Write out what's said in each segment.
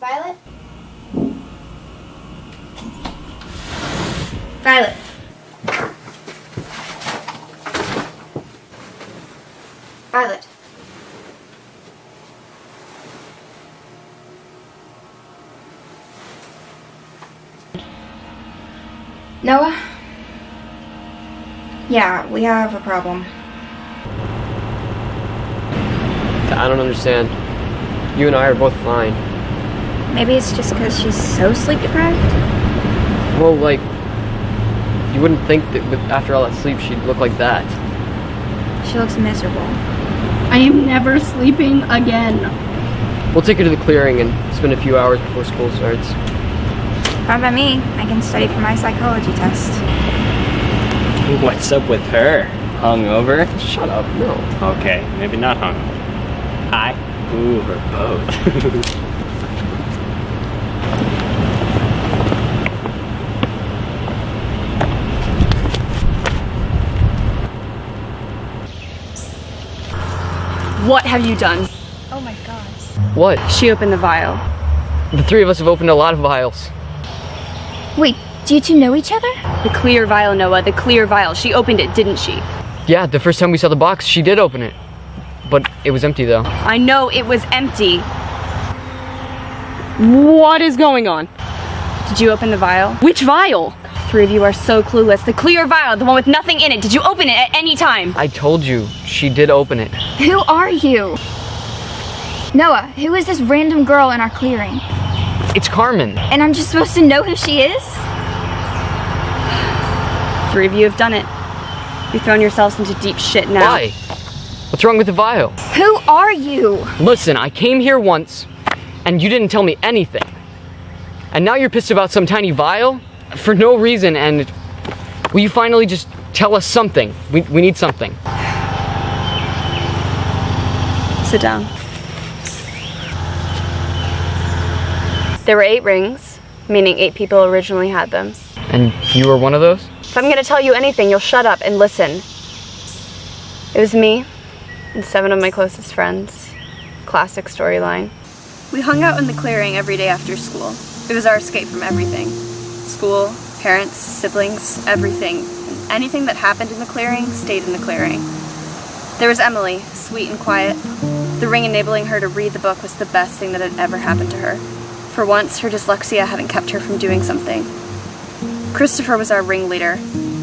Violet? Violet. Violet. Noah? Yeah, we have a problem. I don't understand. You and I are both fine. Maybe it's just because she's so sleep deprived? Well, like, you wouldn't think that after all that sleep she'd look like that. She looks miserable. I am never sleeping again. We'll take her to the clearing and spend a few hours before school starts. Fine by me. I can study for my psychology test. What's up with her? Hungover? Shut up, no. Okay, maybe not hungover. High? Ooh, or both. What have you done? Oh my god. What? She opened the vial. The three of us have opened a lot of vials. Wait, do you two know each other? The clear vial, Noah, the clear vial. She opened it, didn't she? Yeah, the first time we saw the box, she did open it. But it was empty though. I know it was empty. What is going on? Did you open the vial? Which vial? Three of you are so clueless. The clear vial, the one with nothing in it. Did you open it at any time? I told you, she did open it. Who are you? Noah, who is this random girl in our clearing? It's Carmen. And I'm just supposed to know who she is? Three of you have done it. You've thrown yourselves into deep shit now. Why? What's wrong with the vial? Who are you? Listen, I came here once, and you didn't tell me anything. And now you're pissed about some tiny vial? For no reason, and will you finally just tell us something? We need something. Sit down. There were 8 rings, meaning 8 people originally had them. And you were one of those? If I'm gonna tell you anything, you'll shut up and listen. It was me and 7 of my closest friends. Classic storyline. We hung out in the clearing every day after school. It was our escape from everything. School, parents, siblings, everything. And anything that happened in the clearing stayed in the clearing. There was Emily, sweet and quiet. The ring enabling her to read the book was the best thing that had ever happened to her. For once, her dyslexia hadn't kept her from doing something. Christopher was our ringleader,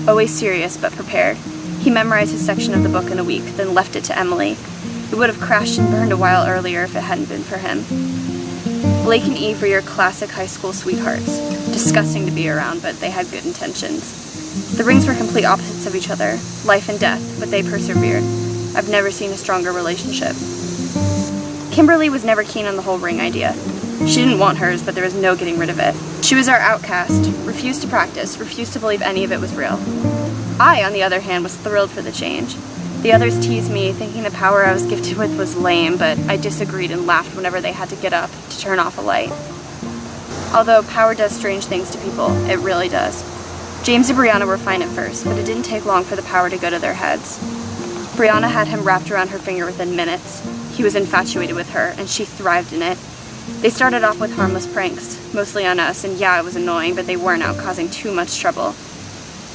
always serious but prepared. He memorized his section of the book in a week, then left it to Emily. It would have crashed and burned a while earlier if it hadn't been for him. Blake and Eve were your classic high school sweethearts. Disgusting to be around, but they had good intentions. The rings were complete opposites of each other, life and death, but they persevered. I've never seen a stronger relationship. Kimberly was never keen on the whole ring idea. She didn't want hers, but there was no getting rid of it. She was our outcast, refused to practice, refused to believe any of it was real. I, on the other hand, was thrilled for the change. The others teased me, thinking the power I was gifted with was lame, but I disagreed and laughed whenever they had to get up to turn off a light. Although power does strange things to people, it really does. James and Brianna were fine at first, but it didn't take long for the power to go to their heads. Brianna had him wrapped around her finger within minutes. He was infatuated with her, and she thrived in it. They started off with harmless pranks, mostly on us, and yeah, it was annoying, but they weren't out causing too much trouble.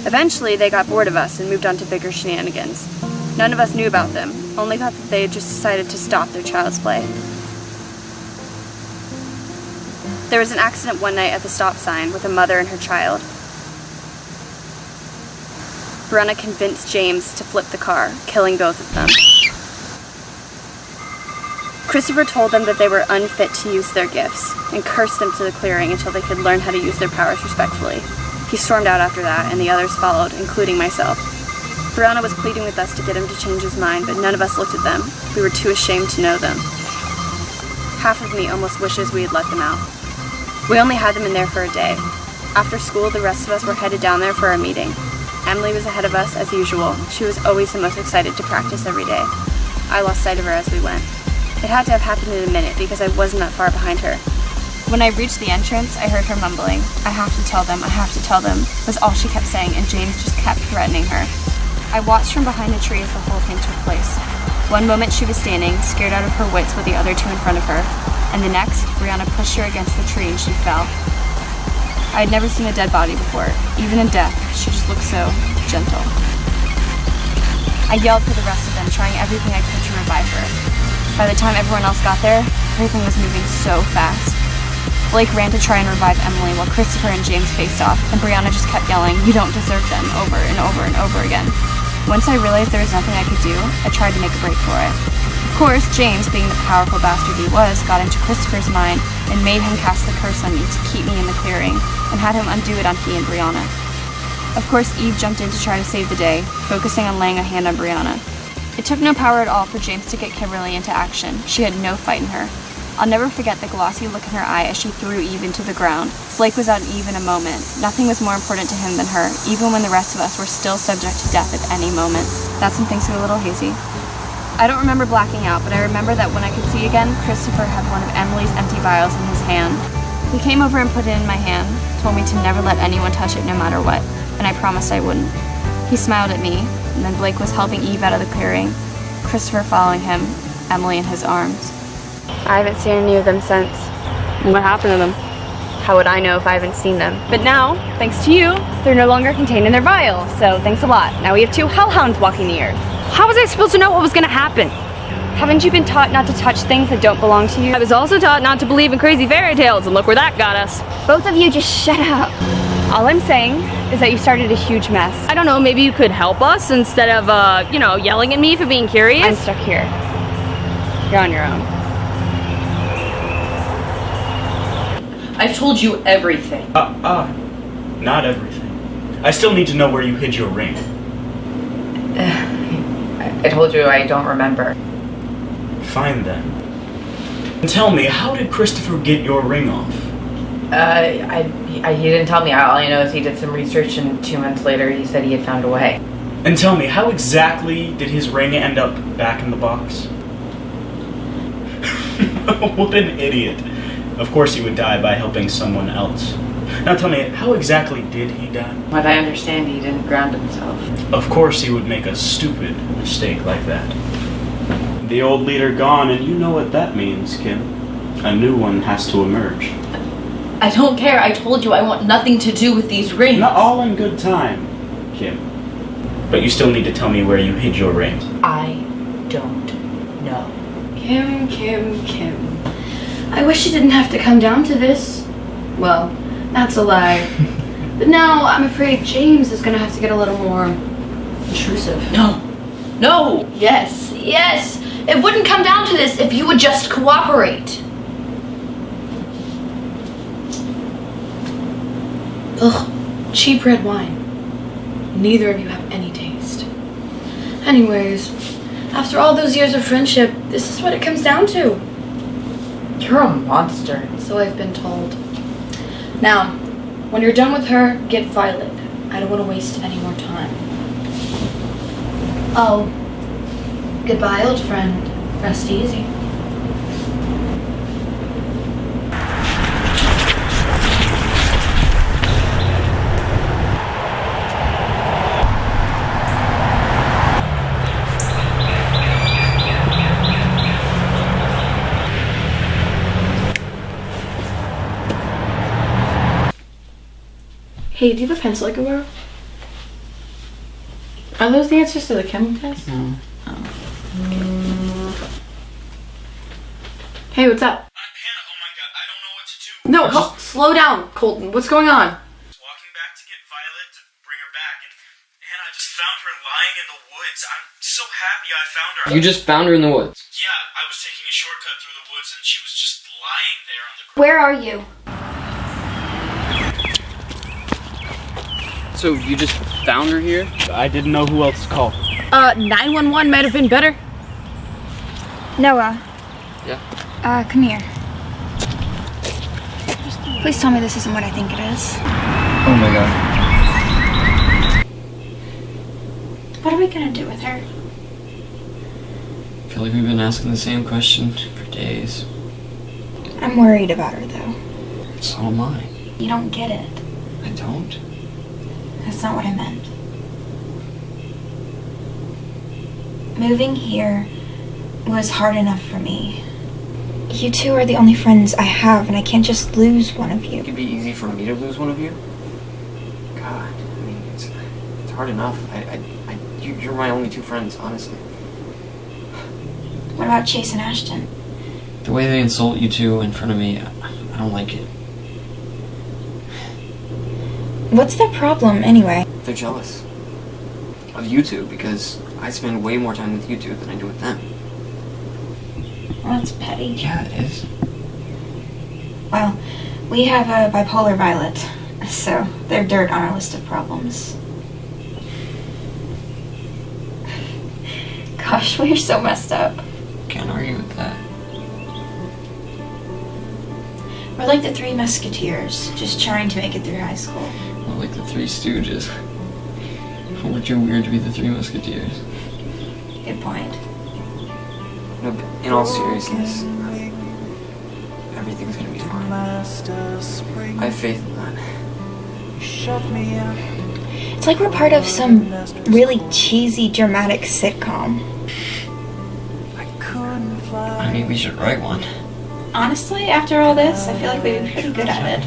Eventually, they got bored of us and moved on to bigger shenanigans. None of us knew about them, only thought that they had just decided to stop their child's play. There was an accident one night at the stop sign with a mother and her child. Brianna convinced James to flip the car, killing both of them. Christopher told them that they were unfit to use their gifts, and cursed them to the clearing until they could learn how to use their powers respectfully. He stormed out after that, and the others followed, including myself. Brianna was pleading with us to get him to change his mind, but none of us looked at them. We were too ashamed to know them. Half of me almost wishes we had let them out. We only had them in there for a day. After school, the rest of us were headed down there for our meeting. Emily was ahead of us, as usual. She was always the most excited to practice every day. I lost sight of her as we went. It had to have happened in a minute because I wasn't that far behind her. When I reached the entrance, I heard her mumbling, "I have to tell them, I have to tell them," was all she kept saying, and James just kept threatening her. I watched from behind a tree as the whole thing took place. One moment she was standing, scared out of her wits with the other two in front of her. and the next, Brianna pushed her against the tree and she fell. I had never seen a dead body before. Even in death, she just looked so gentle. I yelled for the rest of them, trying everything I could to revive her. By the time everyone else got there, everything was moving so fast. Blake ran to try and revive Emily while Christopher and James faced off, and Brianna just kept yelling, "You don't deserve them," over and over and over again. Once I realized there was nothing I could do, I tried to make a break for it. Of course, James, being the powerful bastard he was, got into Christopher's mind and made him cast the curse on me to keep me in the clearing, and had him undo it on he and Brianna. Of course, Eve jumped in to try to save the day, focusing on laying a hand on Brianna. It took no power at all for James to get Kimberly into action. She had no fight in her. I'll never forget the glossy look in her eye as she threw Eve into the ground. Blake was on Eve in a moment. Nothing was more important to him than her, even when the rest of us were still subject to death at any moment. That's when things got a little hazy. I don't remember blacking out, but I remember that when I could see again, Christopher had one of Emily's empty vials in his hand. He came over and put it in my hand, told me to never let anyone touch it no matter what, and I promised I wouldn't. He smiled at me, and then Blake was helping Eve out of the clearing, Christopher following him, Emily in his arms. I haven't seen any of them since. What happened to them? How would I know if I haven't seen them? But now, thanks to you, they're no longer contained in their vial, so thanks a lot. Now we have 2 hellhounds walking the earth. How was I supposed to know what was gonna happen? Haven't you been taught not to touch things that don't belong to you? I was also taught not to believe in crazy fairy tales, and look where that got us. Both of you just shut up. All I'm saying is that you started a huge mess. I don't know, maybe you could help us instead of, yelling at me for being curious? I'm stuck here. You're on your own. I've told you everything. Not everything. I still need to know where you hid your ring. I told you I don't remember. Fine then. And tell me, how did Christopher get your ring off? He didn't tell me. All I know is he did some research, and 2 months later he said he had found a way. And tell me, how exactly did his ring end up back in the box? What an idiot. Of course he would die by helping someone else. Now tell me, how exactly did he die? What I understand, he didn't ground himself. Of course he would make a stupid mistake like that. The old leader gone, and you know what that means, Kim. A new one has to emerge. I don't care. I told you I want nothing to do with these rings. Not all in good time, Kim. But you still need to tell me where you hid your ring. I don't know. Kim. I wish it didn't have to come down to this. Well, that's a lie. But now I'm afraid James is gonna have to get a little more intrusive. No! Yes. It wouldn't come down to this if you would just cooperate. Ugh, cheap red wine. Neither of you have any taste. Anyways, after all those years of friendship, this is what it comes down to. You're a monster. So I've been told. Now, when you're done with her, get Violet. I don't want to waste any more time. Oh, goodbye, old friend. Rest easy. Hey, do you have a pencil I can borrow? Are those the answers to the chem test? No. Hey, what's up? Hannah, oh my god, I don't know what to do. No, slow down, Colton. What's going on? Walking back to get Violet to bring her back, and Hannah, I just found her lying in the woods. I'm so happy I found her. You just found her in the woods? Yeah, I was taking a shortcut through the woods, and she was just lying there on the ground. Where are you? So you just found her here? I didn't know who else to call. 911 might have been better. Noah. Yeah? Come here. Please tell me this isn't what I think it is. Oh my god. What are we gonna do with her? I feel like we've been asking the same question for days. I'm worried about her, though. So am I. You don't get it. I don't? That's not what I meant. Moving here was hard enough for me. You two are the only friends I have, and I can't just lose one of you. It could be easy for me to lose one of you. God, I mean, it's hard enough. You're my only two friends, honestly. What about Chase and Ashton? The way they insult you two in front of me, I don't like it. What's their problem, anyway? They're jealous of you two because I spend way more time with you two than I do with them. Well, that's petty. Yeah, it is. Well, we have a bipolar Violet, so they're dirt on our list of problems. Gosh, we're so messed up. Can't argue with that. We're like the Three Musketeers, just trying to make it through high school. Well, like the Three Stooges. Weren't you weird to be the Three Musketeers? Good point. No, but in all seriousness, everything's gonna be fine. I have faith in that. It's like we're part of some really cheesy, dramatic sitcom. I mean, we should write one. Honestly, after all this, I feel like we'd be pretty good at it.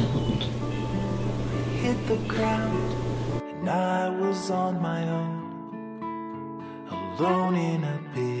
Hit the ground, and I was on my own, alone in a big